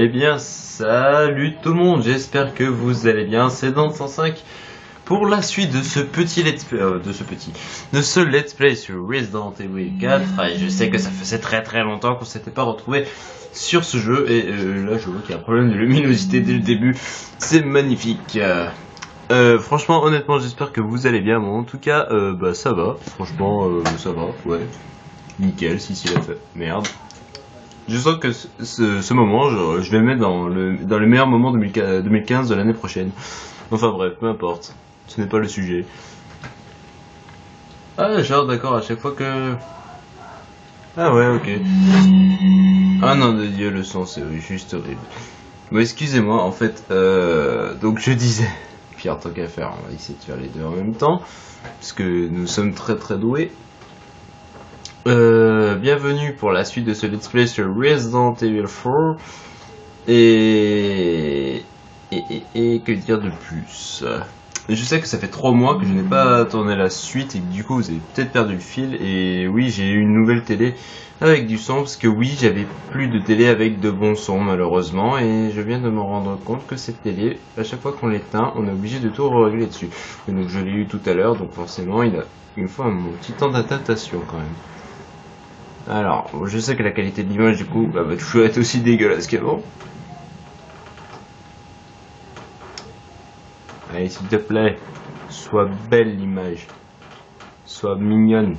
Eh bien, salut tout le monde, j'espère que vous allez bien, c'est Dante105 pour la suite de ce petit let's play, de ce let's play sur Resident Evil 4. Et je sais que ça faisait très longtemps qu'on s'était pas retrouvé sur ce jeu, et là je vois qu'il y a un problème de luminosité dès le début, c'est magnifique. Franchement, honnêtement, j'espère que vous allez bien. Bon, en tout cas, bah ça va, franchement, ça va, ouais, nickel, si la fait, merde. Je sens que ce moment, je vais le mettre dans le meilleur moment 2015 de l'année prochaine. Enfin bref, peu importe. Ce n'est pas le sujet. Ah, genre, d'accord, à chaque fois que... Ah ouais, ok. Ah non, de Dieu, le son, c'est juste horrible. Bon, excusez-moi, en fait, donc je disais... Pierre, tant qu'à faire, on va essayer de faire les deux en même temps. Parce que nous sommes très doués. Bienvenue pour la suite de ce let's play sur Resident Evil 4 et que dire de plus. Je sais que ça fait 3 mois que je n'ai pas tourné la suite et que du coup vous avez peut-être perdu le fil. Et oui, j'ai eu une nouvelle télé avec du son parce que oui, j'avais plus de télé avec de bons sons malheureusement, et je viens de me rendre compte que cette télé, à chaque fois qu'on l'éteint, on est obligé de tout régler dessus. Et donc je l'ai eu tout à l'heure, donc forcément il me faut un petit temps d'adaptation quand même. Alors, je sais que la qualité de l'image du coup va toujours être aussi dégueulasse qu'avant. Allez, s'il te plaît, sois belle l'image, sois mignonne.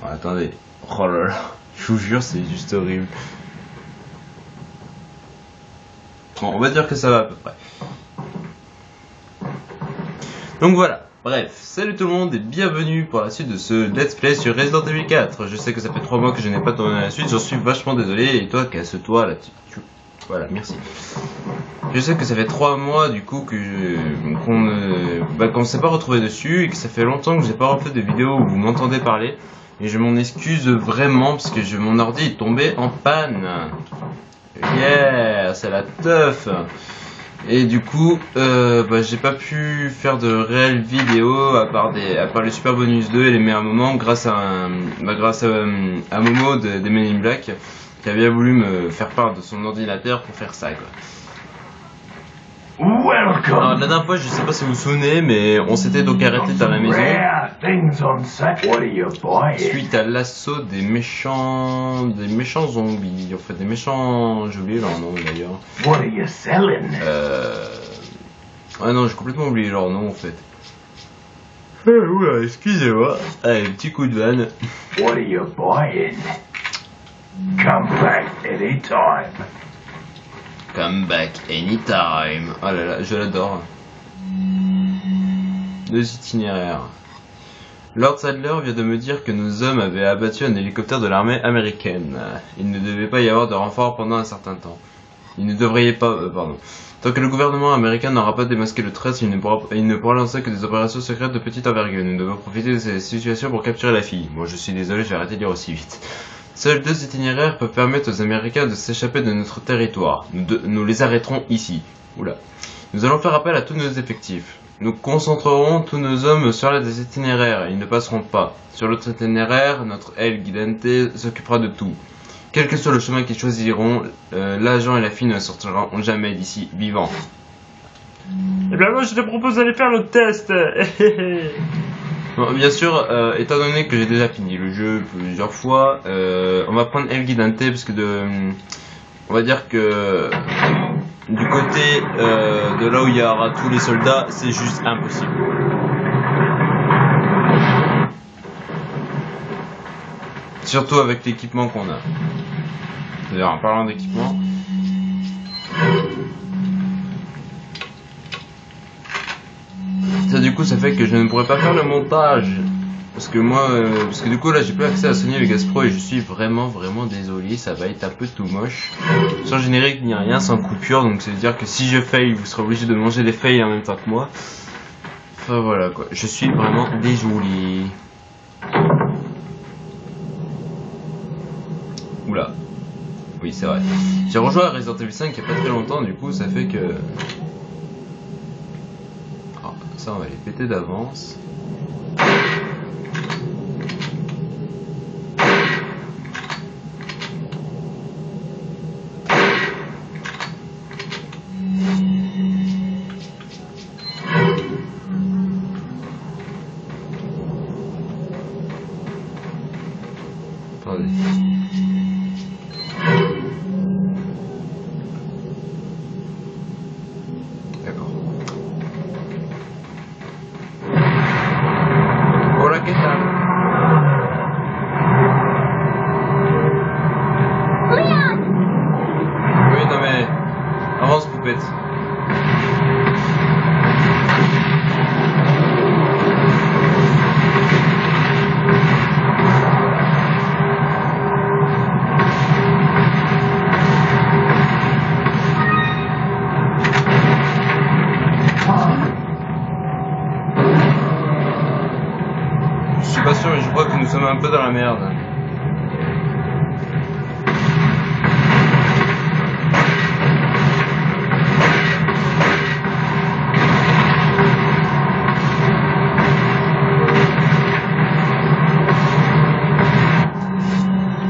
Bon, attendez, oh là là, je vous jure, c'est juste horrible. Bon, on va dire que ça va à peu près. Donc voilà. Bref, salut tout le monde et bienvenue pour la suite de ce let's play sur Resident Evil 4. Je sais que ça fait 3 mois que je n'ai pas tourné la suite, j'en suis vachement désolé, et toi, casse-toi là, voilà, merci. Je sais que ça fait 3 mois du coup qu'on s'est pas retrouvé dessus, et que ça fait longtemps que j'ai pas refait de vidéo où vous m'entendez parler, et je m'en excuse vraiment parce que mon ordi est tombé en panne. Yeah, c'est la teuf. Et du coup, j'ai pas pu faire de réelles vidéos à part le Super Bonus 2 et les meilleurs moments grâce à Momo des Men in Black qui a bien voulu me faire part de son ordinateur pour faire ça, quoi. Welcome. Alors, la dernière fois, je sais pas si vous vous souvenez, mais on s'était donc arrêté dans la maison suite à l'assaut des méchants zombies, en fait des méchants, j'ai oublié leur nom d'ailleurs. What are you selling? Ah non, j'ai complètement oublié leur nom en fait. Oula, excusez-moi. Allez, petit coup de vanne. What are you buying? Come back anytime. Come back anytime. Oh là là, je l'adore. 2 itinéraires. Lord Sadler vient de me dire que nos hommes avaient abattu un hélicoptère de l'armée américaine. Il ne devait pas y avoir de renfort pendant un certain temps. Il ne devrait pas... pardon. Tant que le gouvernement américain n'aura pas démasqué le traître, il ne pourra lancer que des opérations secrètes de petite envergure. Nous devons profiter de cette situation pour capturer la fille. Bon, je suis désolé, je vais arrêter de dire aussi vite. Seuls 2 itinéraires peuvent permettre aux Américains de s'échapper de notre territoire. Nous les arrêterons ici. Oula. Nous allons faire appel à tous nos effectifs. Nous concentrerons tous nos hommes sur l'un des itinéraires. Ils ne passeront pas. Sur l'autre itinéraire, notre aile guidante s'occupera de tout. Quel que soit le chemin qu'ils choisiront, l'agent et la fille ne sortiront jamais d'ici vivants. Eh bien moi je te propose d'aller faire le test. Bon, bien sûr, étant donné que j'ai déjà fini le jeu plusieurs fois, on va prendre El Guidante parce que on va dire que du côté de là où il y aura tous les soldats, c'est juste impossible. Surtout avec l'équipement qu'on a. D'ailleurs, en parlant d'équipement, ça du coup ça fait que je ne pourrais pas faire le montage. Parce que moi, du coup là j'ai plus accès à Sony Vegas Pro et je suis vraiment désolé, ça va être un peu tout moche. Sans générique ni rien, sans coupure, donc ça veut dire que si je fail, vous serez obligé de manger des fails en même temps que moi. Enfin voilà quoi, je suis vraiment désolé. Oula. Oui c'est vrai. J'ai rejoint Resident Evil 5 il n'y a pas très longtemps, du coup ça fait que... Oh, ça on va les péter d'avance. Attendez. D'accord. Hola, ¿qué tal? Leon! Oui, non mais... Avance, poupette. Je suis pas sûr, mais je crois que nous sommes un peu dans la merde.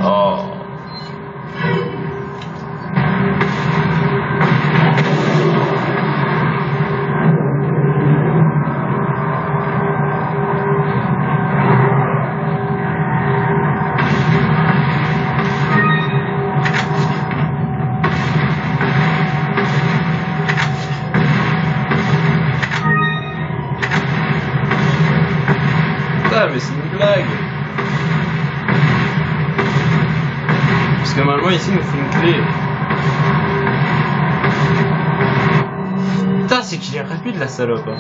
Oh. Putain, mais c'est une blague. Parce que normalement ici il nous faut une clé. Putain, c'est qu'il est rapide la salope. Hein.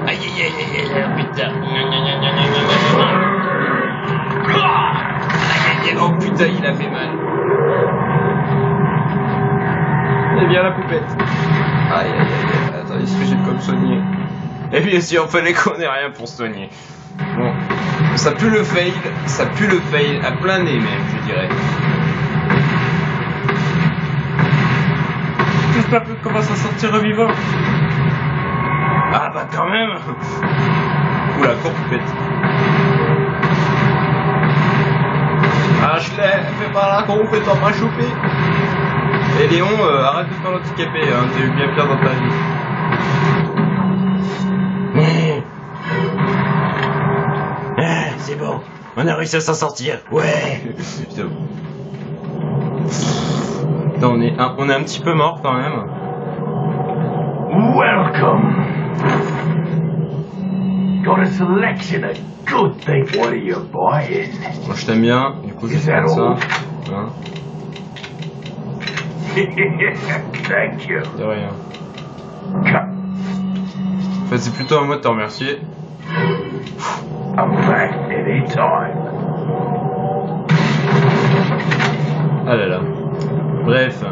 Aïe aïe aïe aïe aïe, putain. Aïe aïe aïe, oh putain, il a fait mal. Et bien la poupette. Aïe aïe aïe, attends, est-ce que j'ai comme soigner? Et bien sûr, fallait qu'on ait rien pour soigner. Bon, ça pue le fail à plein nez même, je dirais. J'espère qu'on va s'en sortir vivant. Ah bah quand même. Oula, cours poupette. Ashley, fais pas la con, fais-toi pas choper. Et Léon, arrête de faire l'handicapé, hein, t'as eu bien pire dans ta vie. C'est bon, on a réussi à s'en sortir, ouais. Putain, on est un petit peu mort quand même. Welcome. Got a selection of good things. What are you buying? Moi je t'aime bien, du coup je vais faire ça. Hein, Thank you. de rien. Come, En fait c'est plutôt à moi de te remercier. I'm back anytime. Ah là là. Bref.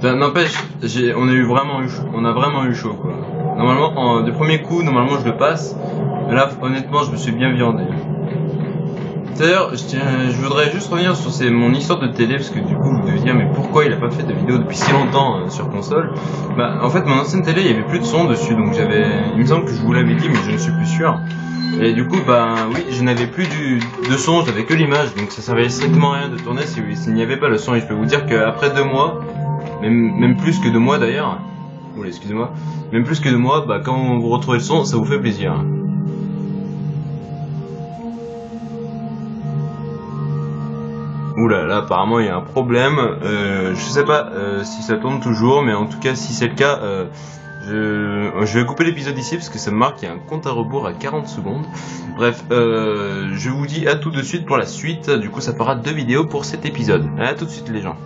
N'empêche, on a vraiment eu chaud quoi. Normalement, du premier coup, normalement je le passe. Mais là, honnêtement, je me suis bien viandé. D'ailleurs, je voudrais juste revenir sur mon histoire de télé, parce que du coup, vous devez dire, mais pourquoi il a pas fait de vidéo depuis si longtemps sur console? Bah, en fait, mon ancienne télé, il y avait plus de son dessus, donc il me semble que je vous l'avais dit, mais je ne suis plus sûr. Et du coup, bah oui, je n'avais plus de son, j'avais que l'image, donc ça servait strictement à rien de tourner s'il n'y avait pas le son. Et je peux vous dire qu'après 2 mois, même plus que 2 mois d'ailleurs, oula, excusez-moi, même plus que 2 mois, bah quand vous retrouvez le son, ça vous fait plaisir. Oula, là apparemment il y a un problème, je sais pas si ça tourne toujours, mais en tout cas si c'est le cas, je vais couper l'épisode ici parce que ça me marque qu'il y a un compte à rebours à 40 secondes. Bref, je vous dis à tout de suite pour la suite, du coup ça fera 2 vidéos pour cet épisode. À tout de suite les gens.